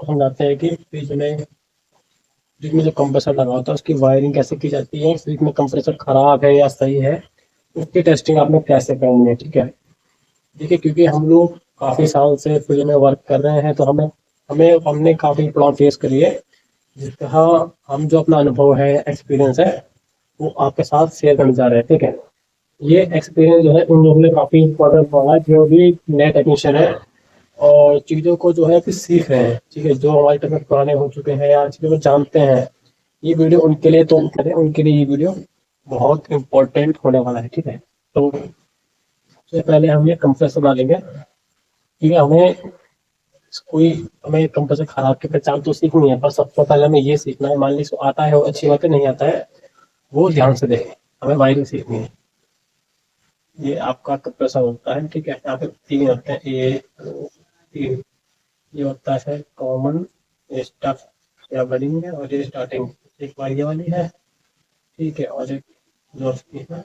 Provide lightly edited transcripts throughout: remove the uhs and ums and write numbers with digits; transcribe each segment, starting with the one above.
हम जानते हैं कि फ्रिज में जो कंप्रेसर लगा होता है उसकी वायरिंग कैसे की जाती है, फ्रिज में कंप्रेसर खराब है या सही है, उसकी टेस्टिंग आपने कैसे करनी है। ठीक है, देखिए क्योंकि हम लोग काफ़ी साल से फील्ड में वर्क कर रहे हैं तो हमें हमें हमने काफ़ी प्रॉब्लम फेस करी है, जिसका हम जो अपना अनुभव है, एक्सपीरियंस है, वो आपके साथ शेयर करने जा रहे हैं। ठीक है, ये एक्सपीरियंस जो है उन लोगों ने काफ़ी इंपॉर्टेंट होगा जो भी नए टेक्नीशियन है और चीज़ों को जो है कि सीख रहे हैं। ठीक है, जो हमारे टाइम में पुराने हो चुके हैं या चीज़ों को जानते हैं, ये वीडियो उनके लिए, तो उनके लिए ये वीडियो बहुत इंपॉर्टेंट होने वाला है। ठीक है, तो सबसे पहले हम ये कंप्रेसर डालेंगे। ठीक है, हमें कंप्रेसर खराब की पहचान तो सीखनी है, पर सबसे पहले हमें ये सीखना है, मान लीजिए आता है वो अच्छी बात है, नहीं आता है वो ध्यान से देखें, हमें वायरिंग सीखनी है। ये आपका कंप्रेसर होता है। ठीक है, यहाँ पे 3 होते हैं, ये 3, ये होता है कॉमन, स्टार्ट या बनिंग है, और ये स्टार्टिंग, एक बार ये वाली है। ठीक है, और एक जो है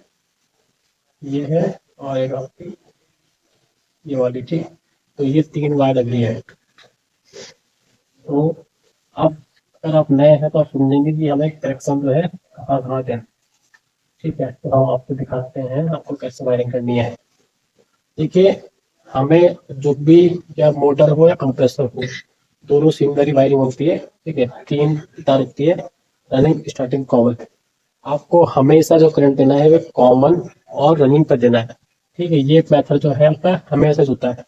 ये है, और एक आपकी ये वाली। ठीक, तो ये 3 वायर लगी है। तो अब अगर आप नए हैं तो आप समझेंगे कि हमें करेक्शन जो है कहाँ कहाँ देना। ठीक है, तो हम आपको दिखाते हैं आपको कैसे वायरिंग करनी है। देखिए, हमें जो भी, या मोटर हो या कंप्रेसर हो, दोनों सिमिलर वायरिंग होती है। ठीक है, 3 तार होती है, रनिंग, स्टार्टिंग, कॉमन। आपको हमेशा जो करंट देना है वो कॉमन और रनिंग पर देना है। ठीक है, ये मेथड जो है आपका हमेशा होता है।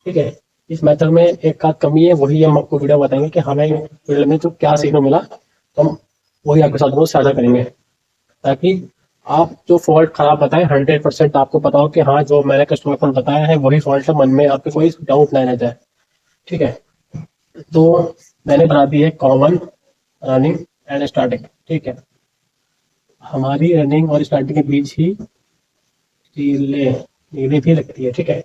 ठीक है, इस मेथड में एक का कमी है, वही हम आपको वीडियो बताएंगे कि हमें फील्ड में जो क्या सीखने मिला, तो हम वही आपके साथ वो साझा करेंगे, ताकि आप जो फॉल्ट खराब बताएं 100% आपको पता हो कि हाँ, जो मैंने कस्टमर को बताया है वही फॉल्ट है, मन में आपके कोई डाउट नहीं रह जाए। ठीक है, तो मैंने बना दी है कॉमन, रनिंग एंड स्टार्टिंग। ठीक है, हमारी रनिंग और स्टार्टिंग के बीच ही नीली भी लगती है। ठीक है,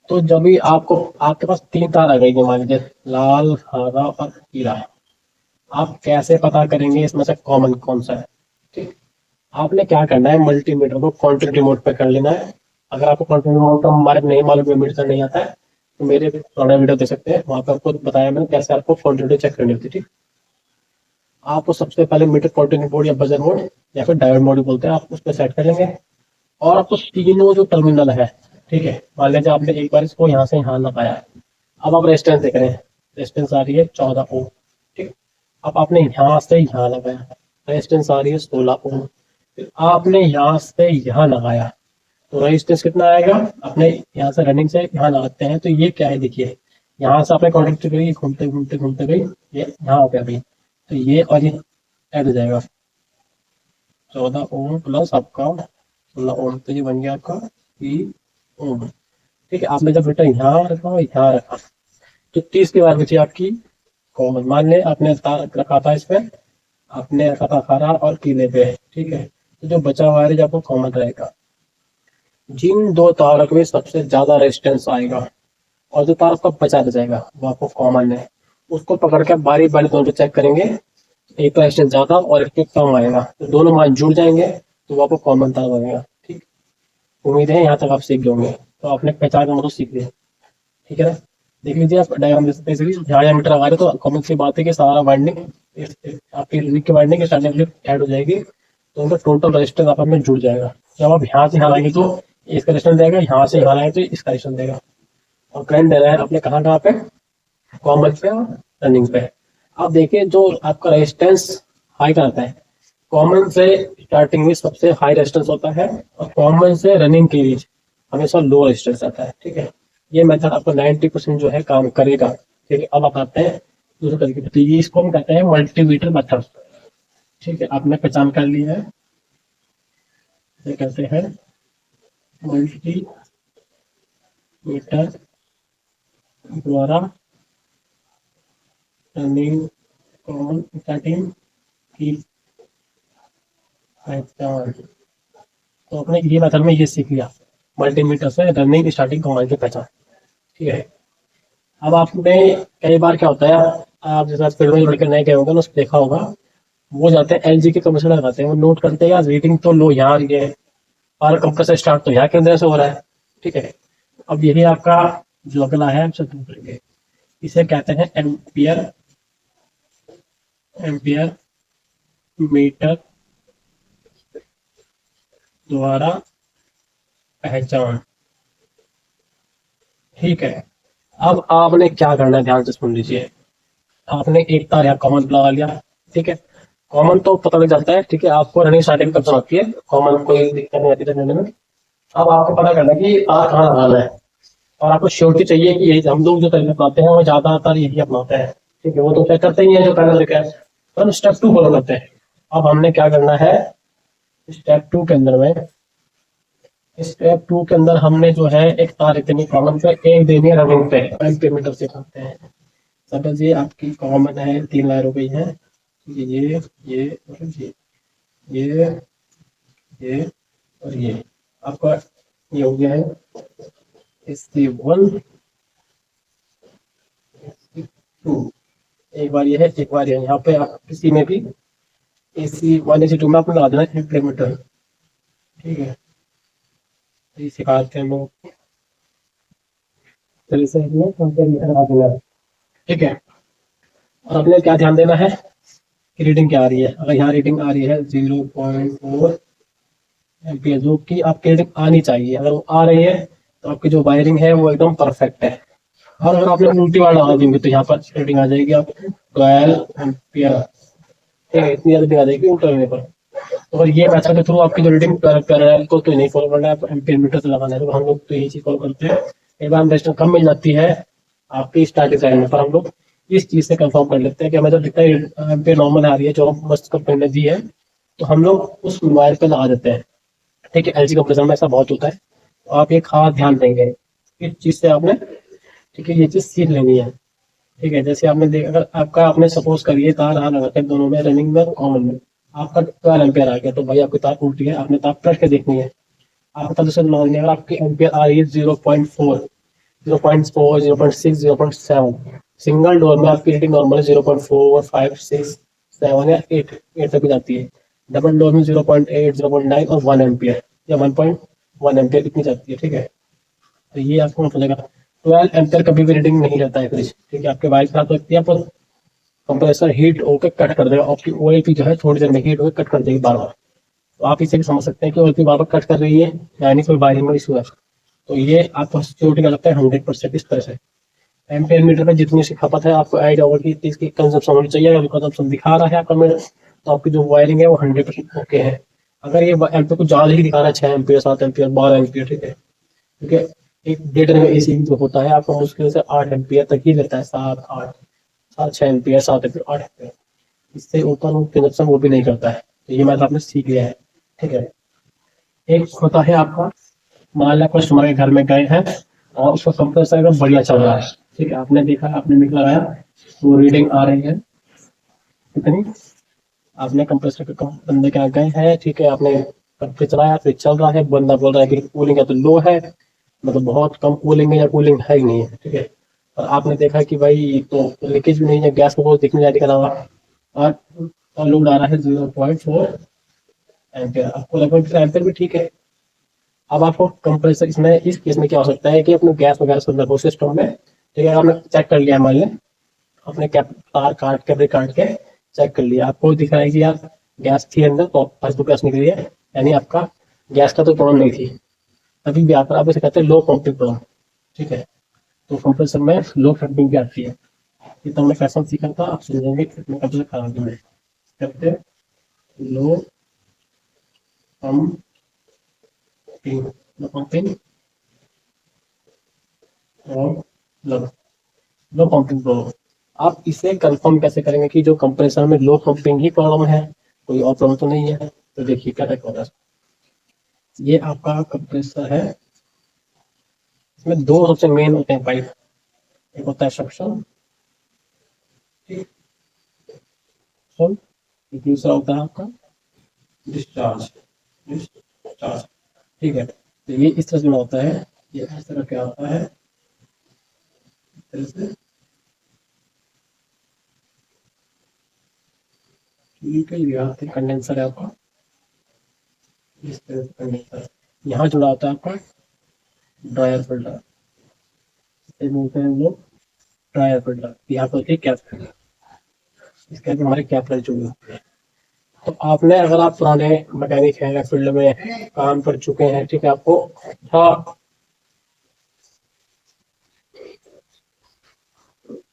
तो जब भी आपके पास 3 तार आ गई, मान लीजिए लाल, हरा और पीला, आप कैसे पता करेंगे इसमें से कॉमन कौन सा है। ठीक, आपने क्या करना है, मल्टीमीटर को क्वांटिटी मोड पे कर लेना है। अगर आपको क्वांटिटी मोड का हमारे नहीं मालूम, मीटर नहीं आता है, तो मेरे पुराना वीडियो दे सकते हैं, वहां पर आपको बताया मैंने कैसे आपको क्वांटिटी चेक करनी होती है। ठीक, आपको सबसे पहले मीटर क्वांटिटी मोड या बजर मोड या फिर डायोड मोड बोलते हैं, आप उस पर सेट कर लेंगे। और आपको तीनों जो टर्मिनल है, ठीक है, मान लीजिए आपने एक बार इसको यहाँ से यहाँ लगाया, अब आप रेजिस्टेंस देख रहे हैं, रेजिस्टेंस आ रही है 14 ओम। ठीक, अब आपने यहाँ से यहाँ लगाया, रेजिस्टेंस आ रही है 16 ओम। फिर आपने यहाँ से यहाँ लगाया, तो रेजिस्टेंस कितना आएगा, अपने यहाँ से रनिंग से यहाँ लगाते हैं, तो ये क्या है, देखिए यहाँ से आपने कॉन्टेक्ट गई, घूमते घूमते घूमते गई, ये यहाँ हो गया भाई, तो ये और ये ऐड हो जाएगा, 14 ओम प्लस आपका 16 ओम, तो ये बन गया आपका 30 ओम। ठीक है, आपने जब मीटर यहाँ रखा और यहाँ रखा, तो 30 की बार बची आपकी कॉमन। मान ले आपने तार रखा था इसमें, आपने रखा था हरा और पीले पे। ठीक है, तो जो बचा हुआ है आपको कॉमन रहेगा। जिन 2 तारों में सबसे ज्यादा रेजिस्टेंस आएगा और जो तार आपका बचा रह जाएगा वो आपको कॉमन है, उसको पकड़ के बारी बारी दोनों चेक करेंगे, एक का रेजिस्टेंस ज्यादा और एक पे कम आएगा, तो दोनों मान जुड़ जाएंगे, तो वो आपको कॉमन तार बनेगा। ठीक, उम्मीद है यहाँ तक आप सीख गए, तो आपने पहचान का मतलब सीख लिया। ठीक है ना, देख लीजिए आप डायग्राम यहाँ मीटर लगा रहे, तो कॉमन सी बात है कि सारा वाइंडिंग आपकी लीक की वाइंडिंग स्टार्टिंग ऐड हो जाएगी, तो उनका टोटल रेजिस्टेंस आपस में जुड़ जाएगा। जब आप यहाँ से यहाँ लाएंगे तो इसका रेजिस्टेंस देगा, यहाँ से यहाँ लाएंगे तो इसका रेजिस्टेंस देगा, और करंट दे रहा है आपने कहाँ कहाँ पे, कॉमन पे और रनिंग पे। अब देखिए, जो आपका रेजिस्टेंस हाई कराता है, कॉमन से स्टार्टिंग में सबसे हाई रेजिस्टेंस होता है, और कॉमन से रनिंग के बीच हमेशा लो रेजिस्टेंस आता है। ठीक है, ये मेथड आपको 90% जो है काम करेगा। ठीक है, अब आप आते हैं दूसरे तरीके से, तो ये इसको हम कहते हैं मल्टीमीटर मेथड। ठीक है, आपने पहचान कर ली है, ये कहते हैं मल्टीमीटर द्वारा रनिंग कॉमन स्टार्टिंग की पहचान। तो आपने ये मेथड में ये सीख लिया, मल्टीमीटर से रनिंग स्टार्टिंग कॉमन की पहचान। ठीक है, अब आपने कई बार क्या होता है, आप जैसे फील्ड में लड़के नए गए होंगे ना, उसको देखा होगा, वो जाते हैं एलजी के कंप्रेसर लगाते हैं, वो नोट करते हैं यार रीडिंग तो लो यहाँ ये है, और कंप्रेसर स्टार्ट तो यहाँ के अंदर से हो रहा है। ठीक है, अब यही आपका जो अगला है, आपसे दूर करेंगे, इसे कहते हैं एम्पियर एम्पियर मीटर द्वारा पहचान। ठीक है, अब आपने क्या करना है, ध्यान से सुन लीजिए। आपने एक तार यहाँ कॉमन लगा लिया। ठीक है, कॉमन तो पता लग जाता है। ठीक है, आपको रनिंग स्टार्टिंग कब से आती है, कॉमन कोई दिक्कत नहीं आती रनिंग में। अब आपको पता करना है कि तार कहाँ लगाना है, और आपको श्योरिटी चाहिए कि यही हम लोग जो तरीका अपनाते हैं वो ज्यादातर यही अपनाते हैं। ठीक है, वो तो क्या करते ही है जो पहले देखा है, पर हम स्टेप टू फॉलो करते हैं। अब हमने क्या करना है, स्टेप टू के अंदर में, स्टेप टू के अंदर हमने जो है एक तार इतनी कॉमन पे एक देनी है रनिंग पे, पेमीटर से करते हैं। सपोज ये आपकी कॉमन है 3 वायर हो गई है। ये और ये ये और ये आपका ये हो गया है SC1 SC2। एक बार ये है, एक बार ये, यहाँ पे आप किसी में भी SC1 SC2 में आपने लगा देना है इम्प्लीमेंटर। ठीक है, ये सिखाते हैं लोग, फिर इसे इसमें कंपेयर लगा देना है। ठीक है, और आपने क्या ध्यान देना है कि रीडिंग क्या आ रही है। अगर यहाँ रीडिंग आ रही है 0.4 एम्पियर, जो कि आपकी रीडिंग आनी चाहिए, अगर वो आ रही है तो आपकी जो वायरिंग है वो एकदम परफेक्ट है। और अगर आपने उल्टी वाला लगा देंगे तो यहाँ पर रीडिंग आ जाएगी आप 12 एम्पियर। ठीक है, इतनी ज्यादा आ जाएगी उल्टा लगने पर। तो अगर ये मेथड के थ्रू आपकी जो रीडिंग पैरेलल को तो नहीं फॉलो करना है, एम्पियर मीटर से लगाना है, तो हम लोग तो यही चीज फॉलो करते हैं। एक बार रेजिस्टेंस कम मिल जाती है आपकी स्टार्टिंग साइड में, पर हम लोग इस चीज से कंफर्म कर लेते हैं कि हमें जब दिखता है एम्पियर नॉर्मल आ रही है जो मस्त कंपनी ने दी है, तो हम लोग उस वायर पे लगा देते हैं। ठीक है, एलजी कंप्रेसर में ऐसा बहुत होता है, तो आप ये खास ध्यान देंगे इस चीज से आपने। ठीक है, ये चीज सीख लेनी है। ठीक है, जैसे आपने देख, अगर आपका आपने सपोज करिए तार आ लगा के दोनों में, रनिंग में कॉमन में, आपका 12 एम्पियर आ गया, तो भाई आपकी तार उल्टी है, आपने तार पलट के देखनी है। आपको पता चल मान लिया अगर आपकी एम्पियर आ रही है 0.4, 0.4, 0.6, 0.7, सिंगल डोर में आपकी रेटिंग नॉर्मल 0.4, 5, 6, 7 या 8 तक भी जाती है। डबल डोर में 0.8, 0.9 और 1 एम्पियर या 1.1 एम्पियर इतनी जाती है। ठीक है, तो ये आपको पता चलेगा। 12 एम्पियर कभी भी रीडिंग नहीं रहता है फ्रिज। ठीक है, आपके वाइफ खराब होती है, पर कंप्रेसर हीट होकर कट कर देगा, आपकी ओएलपी जो है थोड़ी देर में हीट होकर कट कर देगी बार बार। तो आप इसे भी समझ सकते हैं कि ओएलपी बार बार कट कर रही है, यानी कोई वायरिंग में इशू है। तो ये आपको सिक्योरिटी का लगता है 100% इस तरह से। एम्पियर मीटर में जितनी सी खपत है आपको आइडिया होगा कि इसकी कंजप्शन होनी चाहिए। अगर कंजप्शन दिखा रहा है आपका मीटर, तो आपकी जो वायरिंग है वो 100% ओके है। अगर ये एम्पियर को ज्यादा ही दिखा रहा है, 6 एम्पियर, 7 एम्पियर, 12 एम्पियर, ठीक है, क्योंकि एक डेढ़ में एसी जो होता है आपको मुश्किल से 8 एम्पियर तक ही लेता है, 6 एम्पियर, 7 एम्पियर, 8 एम्पियर, इससे ऊपर वो कंजप्शन वो भी नहीं करता है। तो ये मैथ आपने सीख लिया है। ठीक है, एक होता है आपका, मान लिया कस्टमर के घर में गए हैं और उसका कंप्रेसर एकदम बढ़िया चल रहा है। ठीक है, आपने देखा, आपने मीटर लगाया, वो रीडिंग आ रही है कितनी, आपने कंप्रेसर के बंदे के यहाँ गए हैं। ठीक है, आपने फ्रिज चलाया, फ्रिज चल रहा है, बंदा बोल रहा है कि कूलिंग है तो लो है, मतलब बहुत कम कूलिंग है या कूलिंग है ही नहीं है। ठीक है, और आपने देखा कि भाई तो लीकेज भी नहीं है, गैस को कुछ दिखने जाने के अलावा, और लोड आ रहा है 0.4 एम्पियर, आपको लगभग एम्पियर भी ठीक है। अब आपको कंप्रेसर इसमें, इस केस में क्या हो सकता है कि अपने गैस वगैरह सब रखो सिस्टम में। ठीक है, आपने चेक कर लिया, मान लें अपने कैप तार काट के, ब्रेक काट के चेक कर लिया, आपको दिख रहा है कि यार गैस थी अंदर, तो फेसबुक गैस निकली है, यानी आपका गैस का तो प्रॉब्लम नहीं थी। अभी भी आकर आप इसे कहते हैं लो पंपिंग प्रॉब्लम। ठीक है, तो कंप्रेसर में लो पंपिंग भी आती है। ये तो हमने फैशन सीखा था, आप समझेंगे कितने कंप्रेसर खराब है। कहते हैं लो पंपिंग, लो पंपिंग और लो लो पंपिंग प्रॉब्लम। आप इसे कंफर्म कैसे करेंगे कि जो कंप्रेसर में लो पंपिंग ही प्रॉब्लम है, कोई और प्रॉब्लम तो नहीं है। तो देखिए क्या होगा, ये आपका कंप्रेसर है, इसमें दो सबसे मेन होते हैं पाइप, एक होता है सक्शन, दूसरा होता है आपका डिस्चार्ज। डिस्चार्ज, ठीक है, तो ये इस तरह से होता है, ये इस तरह क्या होता है, इस तरह से। ठीक है, ये कंडेंसर है आपका, इस तरह से कंडेंसर। यहाँ जुड़ा होता है आपका ड्रायर फिल्टर, बोलते हैं हम लोग ड्रायर फिल्टर, यहाँ पर होती है कैप फिल्टर, इसके अंदर हमारे कैप लग चुकी होती है। तो आपने, अगर आप पुराने मैकेनिक हैं, फील्ड में काम कर चुके हैं, ठीक है, आपको अच्छा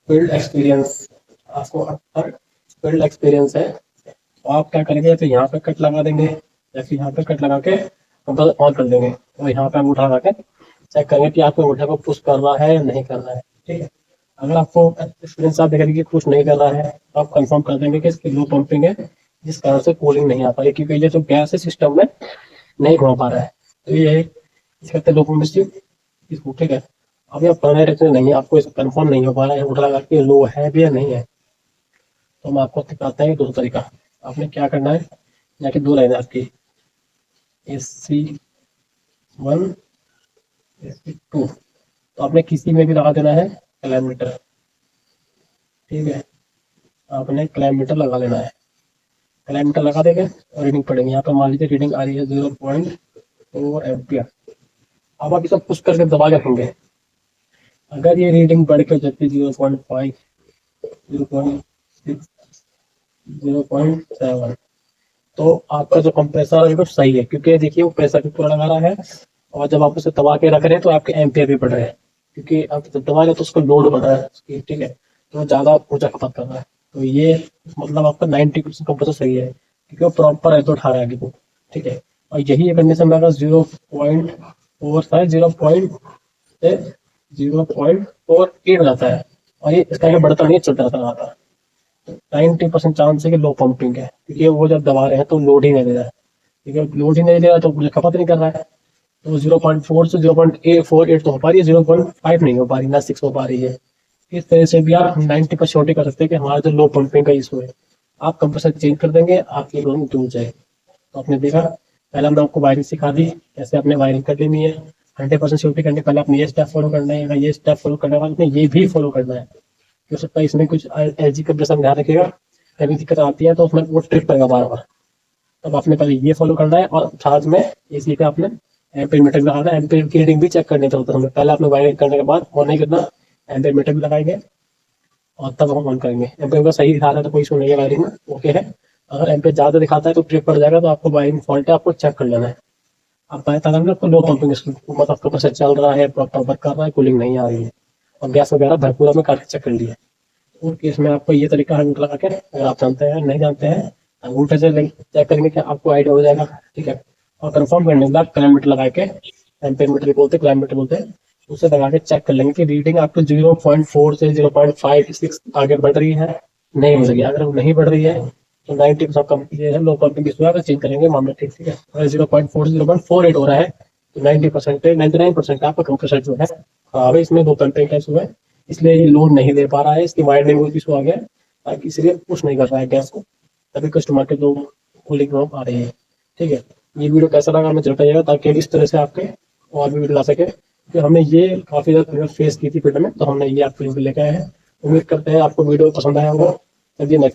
फील्ड एक्सपीरियंस, आपको अच्छा फील्ड एक्सपीरियंस है, तो आप क्या करेंगे, तो यहाँ पे कट लगा देंगे या फिर यहाँ पे कट लगा के कंप्रेसर ऑन कर देंगे, और यहाँ पे अंगूठा लगा के चेक करेंगे कि आपके अंगूठे को पुश कर रहा है या नहीं कर रहा है। ठीक है, अगर आपको एक्सपीरियंस आप देखेंगे कि पुश नहीं कर रहा है, तो आप कंफर्म कर देंगे कि इसकी लो पंपिंग है, जिस कारण से कूलिंग नहीं आ पा रही, क्योंकि ये जो गैस है सिस्टम में नहीं घुमा पा रहा है। तो ये इसका लो पंपिंग इसको, ठीक है। अभी आप पुराने रेट में नहीं, आपको इस कंफर्म नहीं हो पा रहा है अंगूठा लगा के लो है भी या नहीं है, तो हम आपको सिखाते हैं दूसरा तरीका। आपने क्या करना है, जाके दो लाइन आपकी AC1 AC2, तो आपने किसी में भी लगा देना है क्लैमीटर। ठीक है, आपने क्लैमीटर लगा लेना है, क्लैमीटर लगा देंगे और रीडिंग पड़ेगी। यहाँ पर मान लीजिए रीडिंग आ रही है 0.4 एम्पियर। अब आप इसे पुश करके दबा के रखेंगे, अगर ये रीडिंग बढ़ के जाती है 0.5, 0.6, 0.7, तो आपका जो कंप्रेसर है वो सही है, क्योंकि देखिए वो प्रेशर भी पूरा लगा रहा है, और जब आप उसे दबा के रख रहे हैं तो आपके एम्पियर भी बढ़ रहे हैं, क्योंकि आप जब दबा रहे हैं तो उसको लोड बढ़ रहा है उसकी, ठीक है, तो ज़्यादा ऊर्जा खपत कर रहा है। तो ये मतलब आपका 90% कंप्रेसर सही है, क्योंकि वो प्रॉपर एज उठा रहा है आगे को। ठीक है, और यही कंडीशन में अगर 0.4 से 0.48 हो जाता है, और ये इसका आगे बढ़ता नहीं है, चलता रहता है, 90% चांस है कि लो पंपिंग है, क्योंकि वो जब दबा रहे हैं तो लोड ही नहीं दे रहा है, ठीक है, लोड ही नहीं दे रहा तो मुझे खपत नहीं कर रहा है। तो 0.4 से 0.48 तो हो पा रही है, 0.5 नहीं हो पा रही, ना 6 हो पा रही है। इस तरह से भी आप 90% श्योरिटी कर सकते हैं कि हमारा जो लो पंपिंग का इशू है, आप कंप्रेसर चेंज कर देंगे, आपकी प्रॉब्लम दूर जाएगी। तो आपने देखा, पहले हमने आपको वायरिंग सिखा दी, कैसे आपने वायरिंग कर लेनी है। 100% श्योरिटी करने पहले आपने ये स्टेप फॉलो करना है, ये स्टेप फॉलो करने के बाद आपने ये भी फॉलो करना है। हो सकता है इसमें कुछ एलजी कंप्रेसर ध्यान रखिएगा, कभी दिक्कत आती है तो उसमें वो ट्रिप करेगा बार बार। तब आपने पहले ये फॉलो करना है, और साथ में इसी का आपने एम्पीयर मीटर भी लगाना है, एम्पीयर की रीडिंग भी चेक करनी है। तो पहले आपने वायरिंग करने के बाद ऑन नहीं करना, एम्पीयर मीटर भी लगाएंगे और तब हम ऑन करेंगे। एम्पीयर का सही दिखा रहा है तो कोई इशू नहीं है, वायरिंग में ओके है। अगर एम्पीयर ज़्यादा दिखाता है तो ट्रिप पड़ जाएगा, तो आपको वायरिंग फॉल्ट है, आपको चेक कर लेना है। आप पता करेंगे आपको लो पंपिंग, मतलब आपका प्रेशर चल रहा है, प्रॉपर वर्क कर रहा है, कूलिंग नहीं आ रही है, और गैस वगैरह भरपूर में करके चेक कर लिया। उस केस में आपको ये तरीका अंगूठा लगा के, अगर आप जानते हैं नहीं जानते हैं, अंगूठे से चेक करेंगे कि आपको आइडिया हो जाएगा। ठीक है, और कंफर्म करने के बाद क्लाइमेटर लगा के, एम्पीयर मीटर बोलते हैं, क्लाइमेटर बोलते हैं, उसे लगा के चेक कर लेंगे कि रीडिंग आपको 0.4 से 0.56 आगे बढ़ रही है, नहीं बढ़ रही है। अगर वो नहीं बढ़ रही है तो 90% कम ये है, लो पंपिंग इशू है, अगर चेंज करेंगे मामला। ठीक है, अगर 0.4 से 0.48 हो रहा है तो 90% 99% आपका कंप्रेसर जो है खराब है, इसमें लो पंपिंग का इशू है, इसलिए ये लोड नहीं दे पा रहा है, इसकी वायरिंग में इशू आ गया, ताकि इसलिए पुश नहीं कर रहा है गैस को, तभी कस्टमर के जो कूलिंग प्रॉब्लम आ रही है। ठीक है, ये वीडियो कैसा लगा हमें जरूर बताइएगा, ताकि इस तरह से आपके और भी वीडियो ला सके, कि हमने ये काफ़ी ज़्यादा फेस की थी फील्ड में, तो हमने ये आपके लिए लेके आए हैं। उम्मीद करते हैं आपको वीडियो पसंद आया होगा। चलिए नेक्स्ट